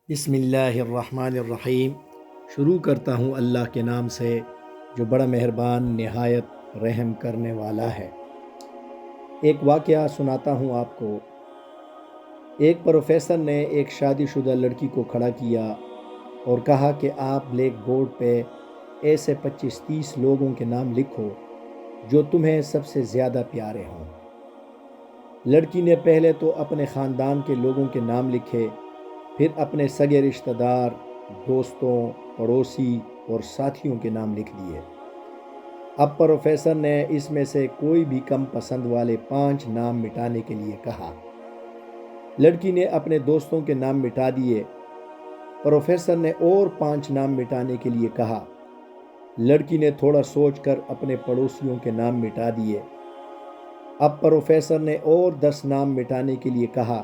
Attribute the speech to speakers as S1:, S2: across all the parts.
S1: بسم اللہ الرحمن الرحیم۔ شروع کرتا ہوں اللہ کے نام سے جو بڑا مہربان نہایت رحم کرنے والا ہے۔ ایک واقعہ سناتا ہوں آپ کو۔ ایک پروفیسر نے ایک شادی شدہ لڑکی کو کھڑا کیا اور کہا کہ آپ بلیک بورڈ پہ ایسے 25-30 لوگوں کے نام لکھو جو تمہیں سب سے زیادہ پیارے ہوں۔ لڑکی نے پہلے تو اپنے خاندان کے لوگوں کے نام لکھے، پھر اپنے سگے رشتہ دار، دوستوں، پڑوسی اور ساتھیوں کے نام لکھ دیے۔ اب پروفیسر نے اس میں سے کوئی بھی کم پسند والے 5 نام مٹانے کے لیے کہا۔ لڑکی نے اپنے دوستوں کے نام مٹا دیے۔ پروفیسر نے اور 5 نام مٹانے کے لیے کہا۔ لڑکی نے تھوڑا سوچ کر اپنے پڑوسیوں کے نام مٹا دیے۔ اب پروفیسر نے اور 10 نام مٹانے کے لیے کہا۔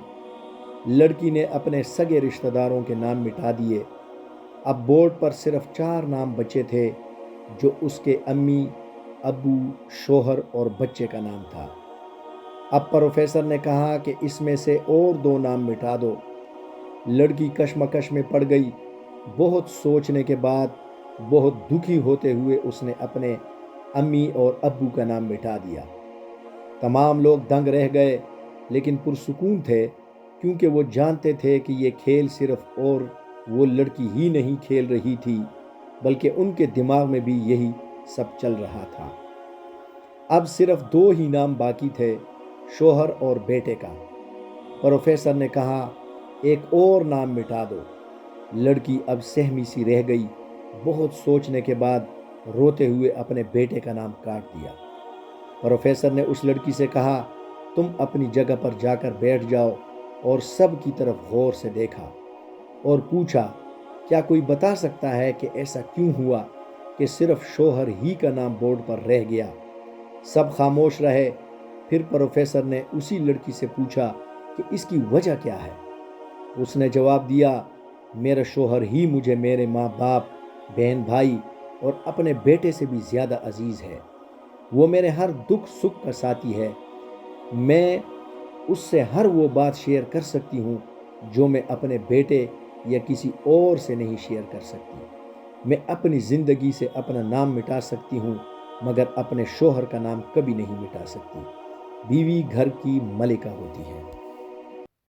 S1: لڑکی نے اپنے سگے رشتہ داروں کے نام مٹا دیے۔ اب بورڈ پر صرف 4 نام بچے تھے جو اس کے امی، ابو، شوہر اور بچے کا نام تھا۔ اب پروفیسر نے کہا کہ اس میں سے اور 2 نام مٹا دو۔ لڑکی کشمکش میں پڑ گئی۔ بہت سوچنے کے بعد بہت دکھی ہوتے ہوئے اس نے اپنے امی اور ابو کا نام مٹا دیا۔ تمام لوگ دنگ رہ گئے لیکن پرسکون تھے، کیونکہ وہ جانتے تھے کہ یہ کھیل صرف اور وہ لڑکی ہی نہیں کھیل رہی تھی بلکہ ان کے دماغ میں بھی یہی سب چل رہا تھا۔ اب صرف 2 ہی نام باقی تھے، شوہر اور بیٹے کا۔ پروفیسر نے کہا ایک اور نام مٹا دو۔ لڑکی اب سہمی سی رہ گئی۔ بہت سوچنے کے بعد روتے ہوئے اپنے بیٹے کا نام کاٹ دیا۔ پروفیسر نے اس لڑکی سے کہا تم اپنی جگہ پر جا کر بیٹھ جاؤ، اور سب کی طرف غور سے دیکھا اور پوچھا کیا کوئی بتا سکتا ہے کہ ایسا کیوں ہوا کہ صرف شوہر ہی کا نام بورڈ پر رہ گیا؟ سب خاموش رہے۔ پھر پروفیسر نے اسی لڑکی سے پوچھا کہ اس کی وجہ کیا ہے؟ اس نے جواب دیا میرا شوہر ہی مجھے میرے ماں باپ، بہن بھائی اور اپنے بیٹے سے بھی زیادہ عزیز ہے۔ وہ میرے ہر دکھ سکھ کا ساتھی ہے۔ میں اس سے ہر وہ بات شیئر کر سکتی ہوں جو میں اپنے بیٹے یا کسی اور سے نہیں شیئر کر سکتی۔ میں اپنی زندگی سے اپنا نام مٹا سکتی ہوں مگر اپنے شوہر کا نام کبھی نہیں مٹا سکتی۔ بیوی گھر کی ملکہ ہوتی ہے۔